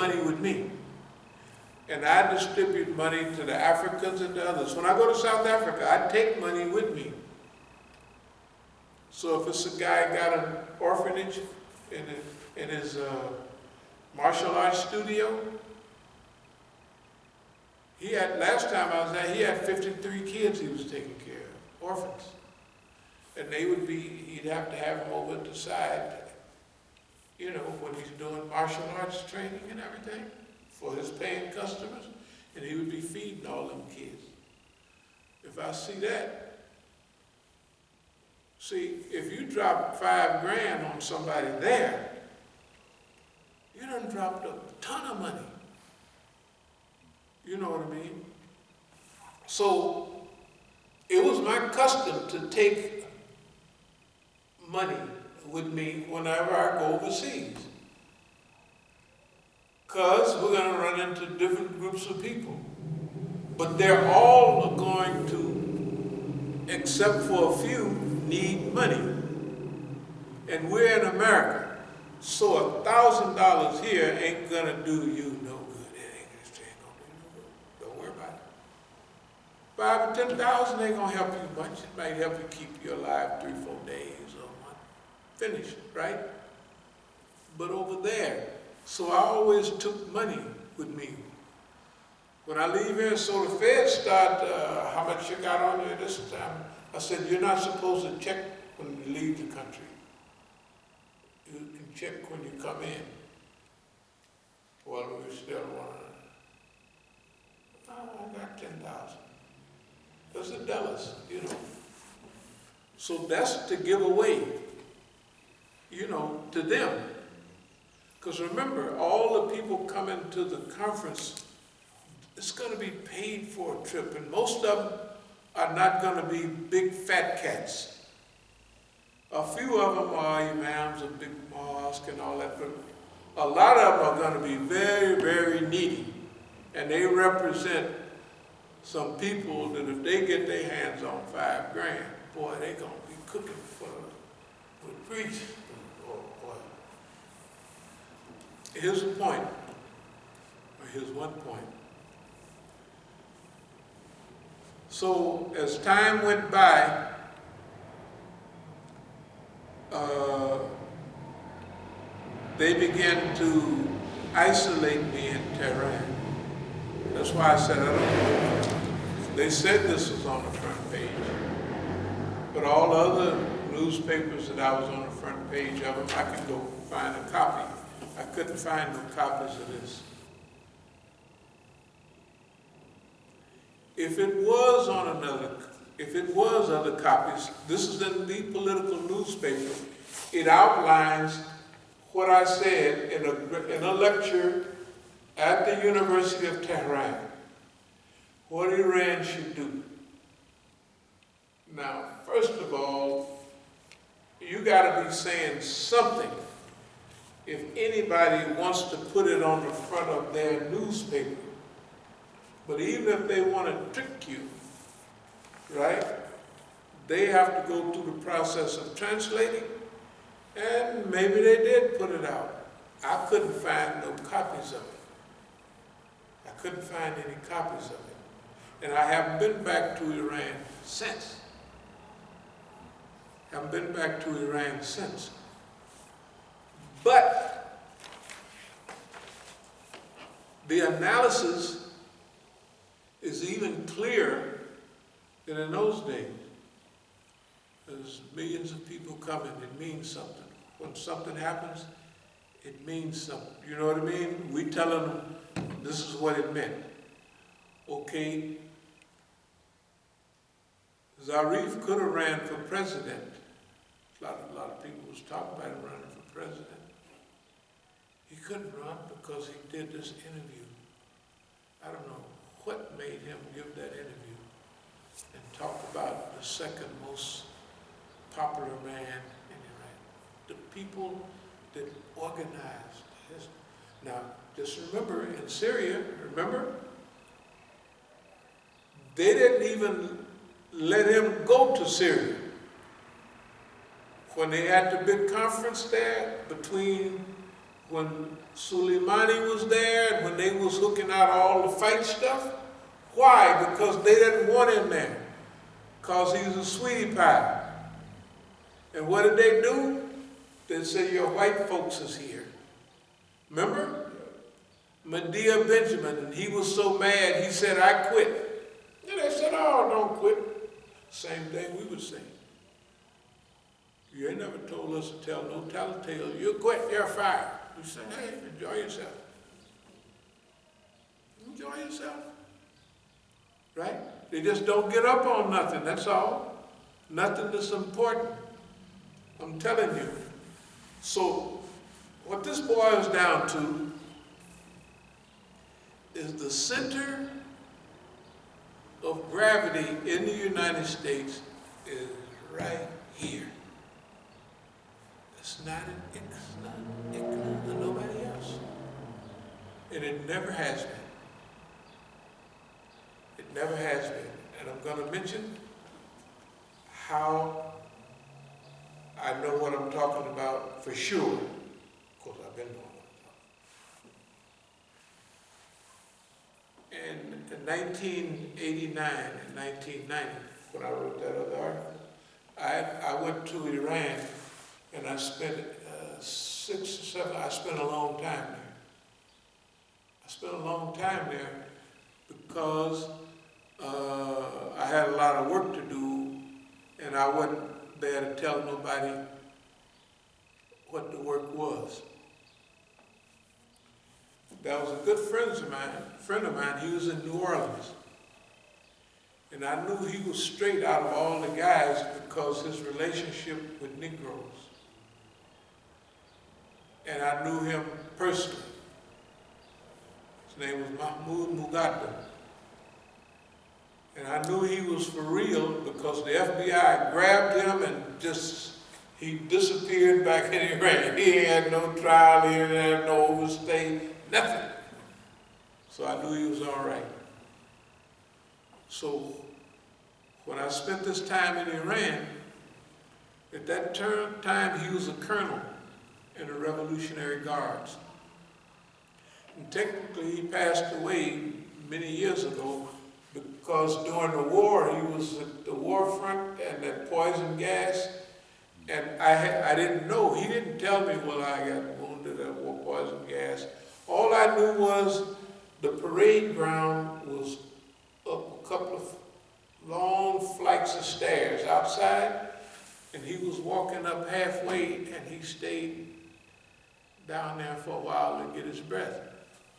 money with me. And I distribute money to the Africans and the others. When I go to South Africa, I take money with me. So if it's a guy got an orphanage in his martial arts studio, last time I was there, he had 53 kids he was taking care of, orphans. And he'd have to have them over at the side, when he's doing martial arts training and everything for his paying customers, and he would be feeding all them kids. If I see that, if you drop $5,000 on somebody there, you done dropped a ton of money. You know what I mean? So it was my custom to take money with me whenever I go overseas. Because we're going to run into different groups of people. But they're all going to, except for a few, need money. And we're in America. So $1,000 here ain't going to do you no good. It ain't going to do you no good. Don't worry about it. 5,000 or 10,000 ain't going to help you much. It might help you keep you alive 3-4 days or a month. Finish, right? But over there, so I always took money with me. When I leave here, so the feds start, how much you got on you this time? I said, you're not supposed to check when you leave the country. You can check when you come in. Well, we still want I got 10,000. That's the dollars, So that's to give away, to them. Because remember, all the people coming to the conference, it's going to be paid for a trip, and most of them are not going to be big fat cats. A few of them are imams of big mosque and all that, but a lot of them are going to be very, very needy, and they represent some people that if they get their hands on $5,000, boy, they're going to be cooking for preaching. Here's a point, or here's one point. So as time went by, they began to isolate me in Tehran. That's why I said I don't know. They said this was on the front page, but all the other newspapers that I was on the front page of them, I could go find a copy. I couldn't find no copies of this. If it was other copies, this is in the political newspaper. It outlines what I said in a lecture at the University of Tehran, what Iran should do. Now, first of all, you got to be saying something if anybody wants to put it on the front of their newspaper. But even if they want to trick you, right, they have to go through the process of translating, and maybe they did put it out. I couldn't find no copies of it. I couldn't find any copies of it. And I haven't been back to Iran since. But the analysis is even clearer than in those days. There's millions of people coming, it means something. When something happens, it means something. You know what I mean? We telling them this is what it meant. Okay, Zarif could have ran for president. A lot of people was talking about him running for president. He couldn't run because he did this interview. I don't know what made him give that interview and talk about the second most popular man in Iran. The people that organized this. Now, just remember, in Syria, they didn't even let him go to Syria. When they had the big conference there between when Suleimani was there and when they was hooking out all the fight stuff. Why? Because they didn't want him there. Because he's a sweetie pie. And what did they do? They said, your white folks is here. Remember? Medea Benjamin, and he was so mad, he said, I quit. And they said, oh, don't quit. Same thing we would say. You ain't never told us to tell no tattletale. You quit, you're fired. You say, hey, enjoy yourself. Enjoy yourself. Right? They just don't get up on nothing, that's all. Nothing that's important. I'm telling you. So, what this boils down to is the center of gravity in the United States is right here. It's not England or nobody else. And it never has been. It never has been. And I'm going to mention how I know what I'm talking about for sure. Of course, I've been knowing what I'm talking about. And in 1989 and 1990, when I wrote that other article, I went to Iran and I spent 6 or 7, I spent a long time there. I spent a long time there because I had a lot of work to do and I wasn't there to tell nobody what the work was. There was a good friend of mine, he was in New Orleans. And I knew he was straight out of all the guys because his relationship with Negroes. And I knew him personally. His name was Mahmoud Mugadda. And I knew he was for real because the FBI grabbed him and he disappeared back in Iran. He had no trial, he had no overstay, nothing. So I knew he was all right. So when I spent this time in Iran, at that time he was a colonel in the Revolutionary Guards. And technically he passed away many years ago because during the war he was at the war front and that poison gas, and I didn't know. He didn't tell me when I got wounded at poison gas. All I knew was the parade ground was up a couple of long flights of stairs outside, and he was walking up halfway and he stayed down there for a while to get his breath.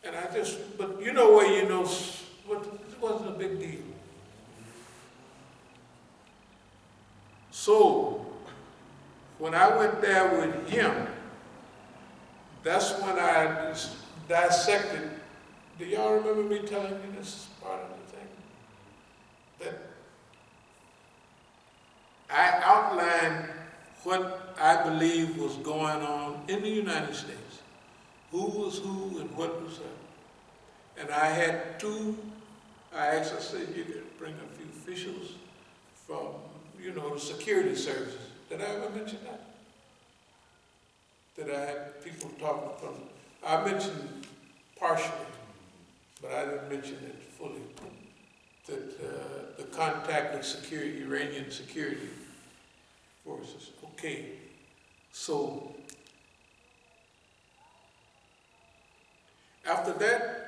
And but you know where you know, it wasn't a big deal. So, when I went there with him, that's when I dissected. Do y'all remember me telling you this part of the thing? That I outlined what I believe was going on in the United States. Who was who and what was that. And I had I said you could bring a few officials from, the security services. Did I ever mention that? That I had people talking from, I mentioned partially, but I didn't mention it fully. That the contact with Iranian security forces. Okay, so after that,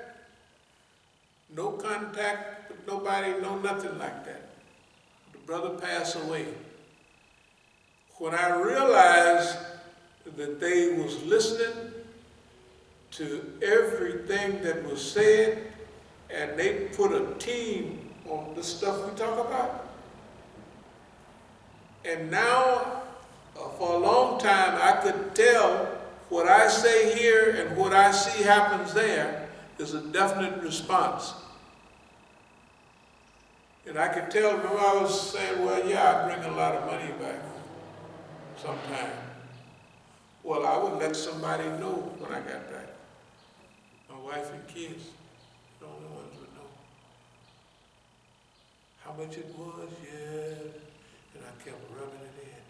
no contact with nobody, no nothing like that. The brother passed away. When I realized that they was listening to everything that was said, and they put a team on the stuff we talk about, and now, for a long time, I could tell what I say here and what I see happens there is a definite response. And I could tell, remember I was saying, well, yeah, I bring a lot of money back sometime. Well, I would let somebody know when I got back. My wife and kids, the only ones would know. How much it was, yeah, and I kept rubbing it in.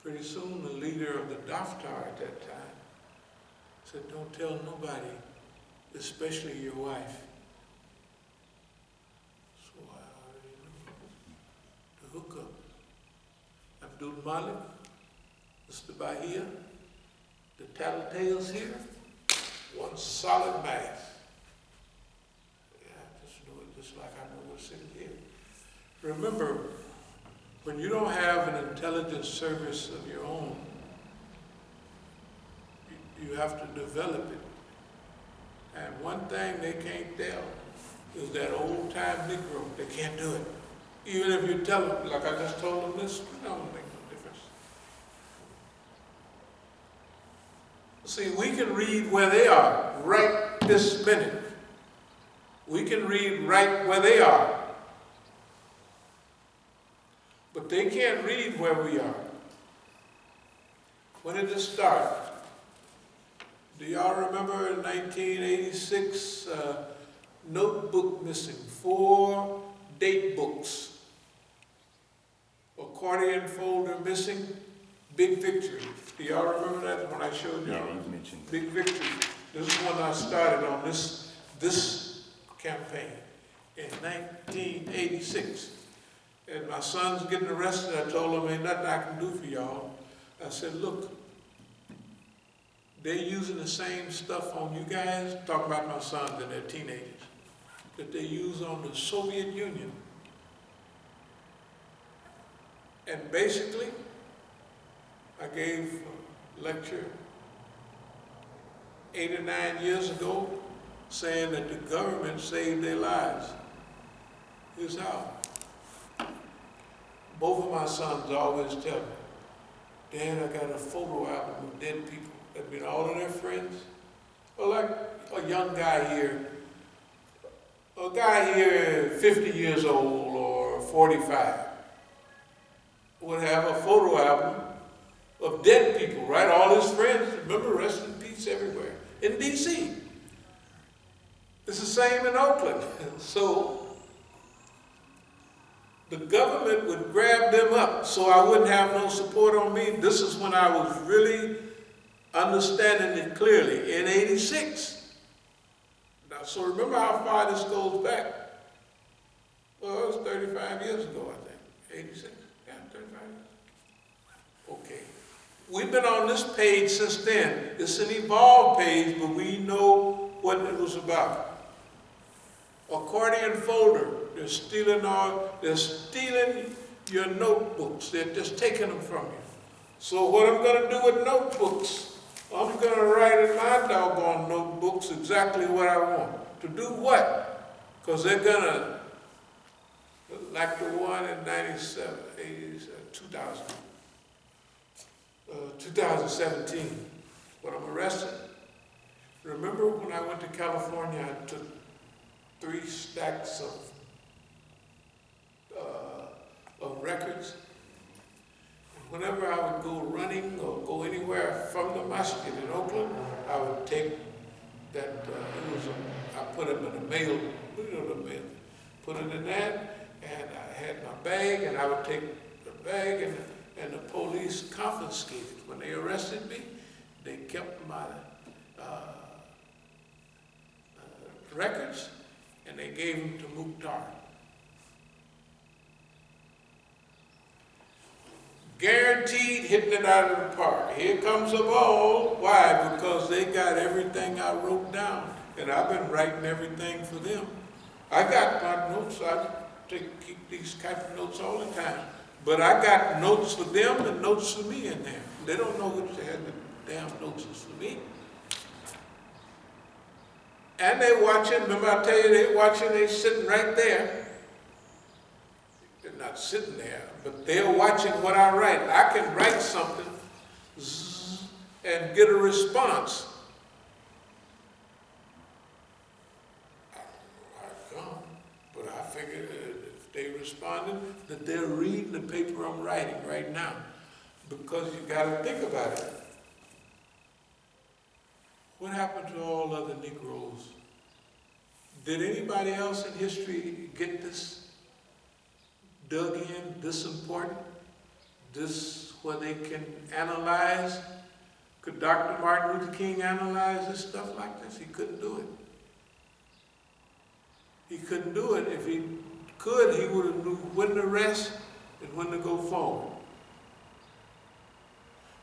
Pretty soon, the leader of the Daftar at that time said, don't tell nobody, especially your wife. So I already knew the hookup. Abdul Malik, Mr. Bahia, the tattletales here, one solid mass. Yeah, I just knew it just like I know what's sitting here. Remember, when you don't have an intelligence service of your own, you have to develop it. And one thing they can't tell is that old-time Negro, they can't do it. Even if you tell them, like I just told them this, it don't make no difference. See, we can read where they are right this minute. We can read right where they are. But they can't read where we are. When did this start? Do y'all remember in 1986, notebook missing, 4 date books, accordion folder missing, big victory. Do y'all remember that when I showed you? Yeah, you mentioned that. Big victory. This is when I started on this campaign in 1986. And my son's getting arrested. I told him, ain't nothing I can do for y'all. I said, look, they're using the same stuff on you guys, talking about my sons and their teenagers, that they use on the Soviet Union. And basically, I gave a lecture 8 or 9 years ago saying that the government saved their lives. Here's how. Both of my sons always tell me, Dad, I got a photo album of dead people. That'd been all of their friends. Or like a young guy here, 50 years old or 45, would have a photo album of dead people, right? All his friends, remember, rest in peace everywhere. In D.C. It's the same in Oakland. So the government would grab them up so I wouldn't have no support on me. This is when I was really understanding it clearly, in 86. Now, so remember how far this goes back? Well, it was 35 years ago, I think. 86? Yeah, 35 years. Okay. We've been on this page since then. It's an evolved page, but we know what it was about. Accordion folder. They're stealing your notebooks. They're just taking them from you. So what I'm going to do with notebooks, I'm going to write in my doggone notebooks exactly what I want. To do what? Because they're going to, like the one in 2017, when I'm arrested. Remember when I went to California, I took 3 stacks of records. And whenever I would go running or go anywhere from the Masjid in Oakland, I would take that, I put it in the mail, put it in that, and I had my bag, and I would take the bag, and the police confiscated. When they arrested me, they kept my records, and they gave them to Mukhtar. Guaranteed hitting it out of the park. Here comes the ball. Why? Because they got everything I wrote down. And I've been writing everything for them. I got my notes. I keep these type of notes all the time. But I got notes for them and notes for me in there. They don't know which they had the damn notes is for me. And they watching. Remember I tell you they watching, they sitting right there. They're not sitting there, but they're watching what I write. I can write something and get a response. I don't, but I figured if they responded, that they're reading the paper I'm writing right now. Because you got to think about it. What happened to all other Negroes? Did anybody else in history get this dug in, this important, this where they can analyze Could Dr. Martin Luther King analyze this stuff like this? He couldn't do it. He couldn't do it. If he could, he would have knew when to rest and when to go forward.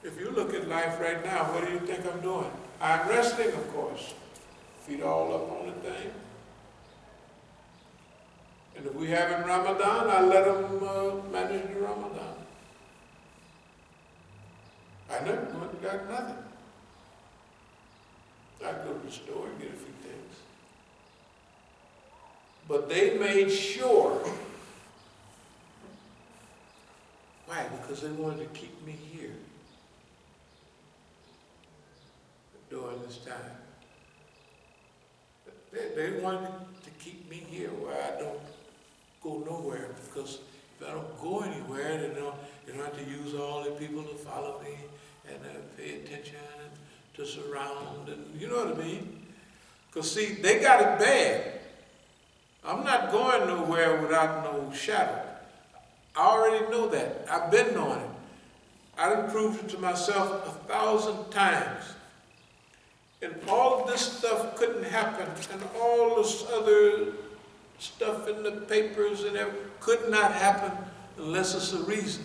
If you look at life right now, what do you think I'm doing? I'm resting, of course. Feet all up on the thing. And if we have in Ramadan, I let them manage the Ramadan. I never got nothing. I'd go to the store and get a few things. But they made sure. Why? Because they wanted to keep me here during this time. They wanted to keep me here where I don't go nowhere, because if I don't go anywhere, they don't have to use all the people to follow me and pay attention and to surround, and you know what I mean? Because see, they got it bad. I'm not going nowhere without no shadow. I already know that. I've been knowing it. I done proved it to myself 1,000 times. And all of this stuff couldn't happen, and all this other stuff in the papers and everything could not happen unless it's a reason,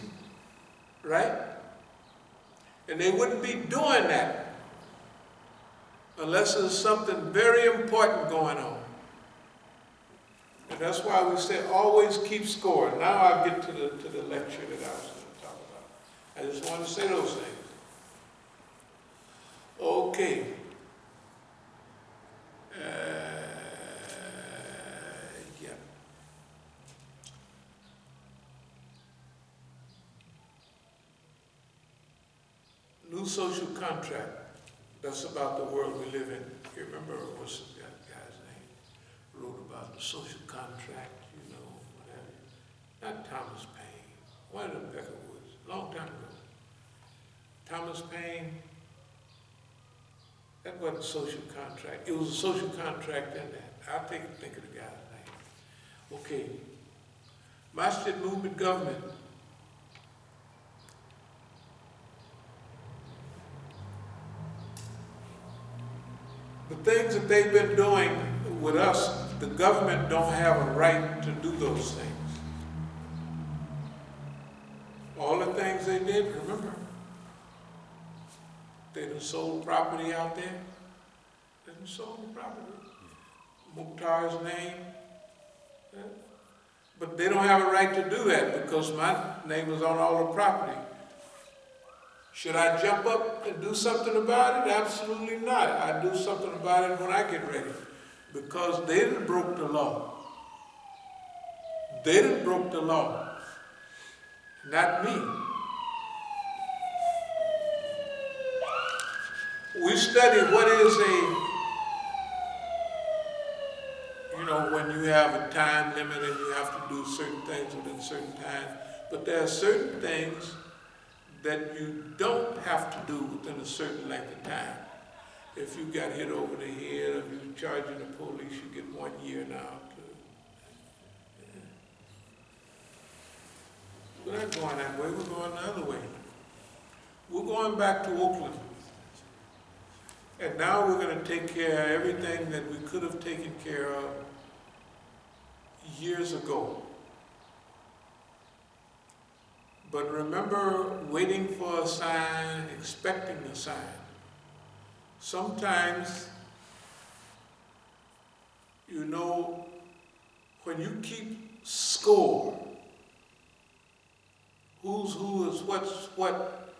right? And they wouldn't be doing that unless there's something very important going on. And that's why we say always keep score. Now I'll get to the lecture that I was going to talk about. I just want to say those things. Okay. Yeah. New social contract. That's about the world we live in. You remember what's that guy's name? Wrote about the social contract, you know, whatever. Not Thomas Paine. One of them Becker Woods. Long time ago. Thomas Paine. That wasn't a social contract. It was a social contract in that. I'll think of the guy's name. Okay. Masjid movement government. The things that they've been doing with us, the government don't have a right to do those things. All the things they did, remember? They done sold property out there. They done sold property. Mukhtar's name. Yeah. But they don't have a right to do that because my name is on all the property. Should I jump up and do something about it? Absolutely not. I do something about it when I get ready. Because they done broke the law. They done broke the law. Not me. We study what is when you have a time limit and you have to do certain things within certain time. But there are certain things that you don't have to do within a certain length of time. If you got hit over the head, if you're charging the police, you get 1 year now. We're not going that way, we're going the other way. We're going back to Oakland. And now we're going to take care of everything that we could have taken care of years ago. But remember waiting for a sign, expecting a sign. Sometimes, when you keep score, who's who is what's what,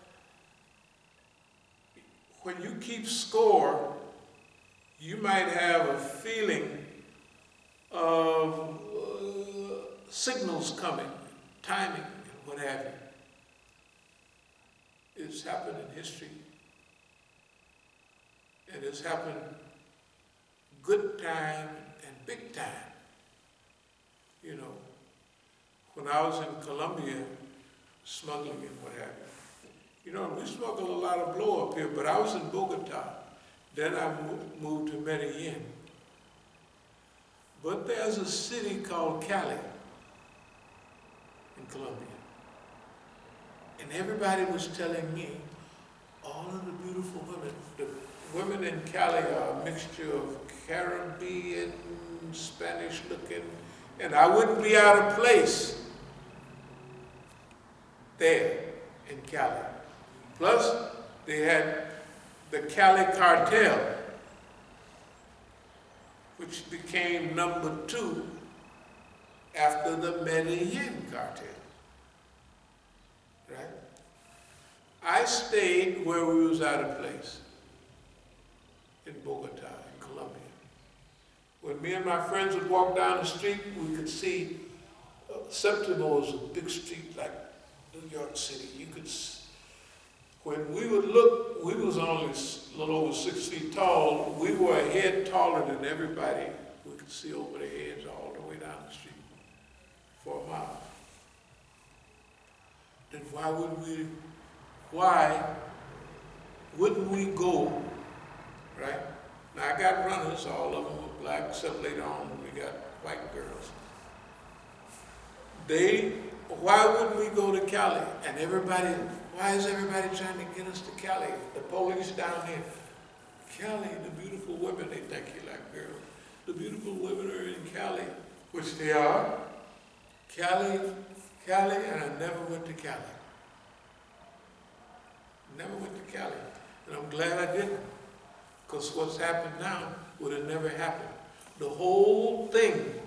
when you keep score, you might have a feeling of signals coming, timing, and what have you. It's happened in history. And it's happened good time and big time. When I was in Colombia, smuggling and what have you. We smuggle a lot of blow up here, but I was in Bogota. Then I moved to Medellin. But there's a city called Cali in Colombia. And everybody was telling me, all of the beautiful women. The women in Cali are a mixture of Caribbean, Spanish looking, and I wouldn't be out of place there in Cali. Plus, they had the Cali cartel, which became number 2 after the Medellin cartel, right? I stayed where we was out of place, in Bogota, in Colombia. When me and my friends would walk down the street, we could see, Septimo was a big street like New York City. You could, when we would look, we was only a little over 6 feet tall. We were a head taller than everybody. We could see over their heads all the way down the street for a mile. Then why wouldn't we go, right? Now I got runners, all of them were black, except later on we got white girls. Why wouldn't we go to Cali? And why is everybody trying to get us to Cali? The police down here. Cali, the beautiful women, they think you like girls. The beautiful women are in Cali, which they are. Cali, and I never went to Cali. Never went to Cali. And I'm glad I didn't. Because what's happened now would have never happened. The whole thing,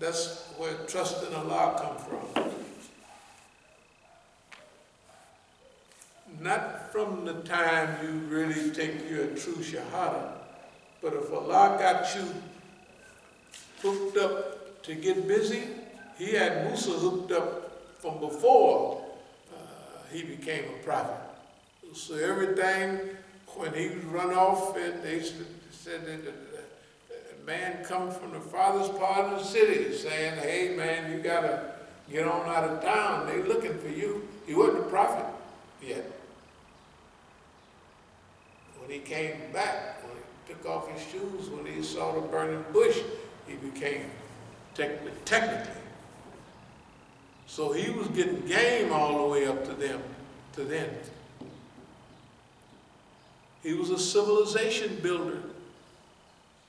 that's where trust in Allah comes from. Not from the time you really take your true shahada, but if Allah got you hooked up to get busy, He had Musa hooked up from before he became a prophet. So everything, when he would run off, and they said that a man come from the farthest part of the city saying, hey man, you gotta get on out of town. They looking for you. He wasn't a prophet yet. When he came back, when he took off his shoes, when he saw the burning bush, he became technically. So he was getting game all the way up to then. He was a civilization builder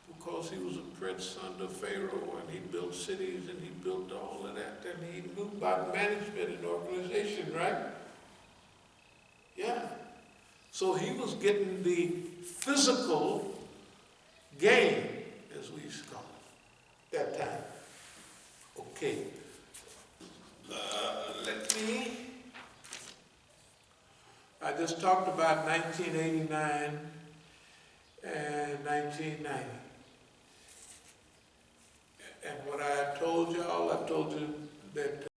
because he was a prince under Pharaoh, and he built cities and he built all of that, and he knew about management and organization, right? Yeah. So he was getting the physical gain, as we used to call it, that time. Okay. I just talked about 1989 and 1990. And what I told y'all, I told you that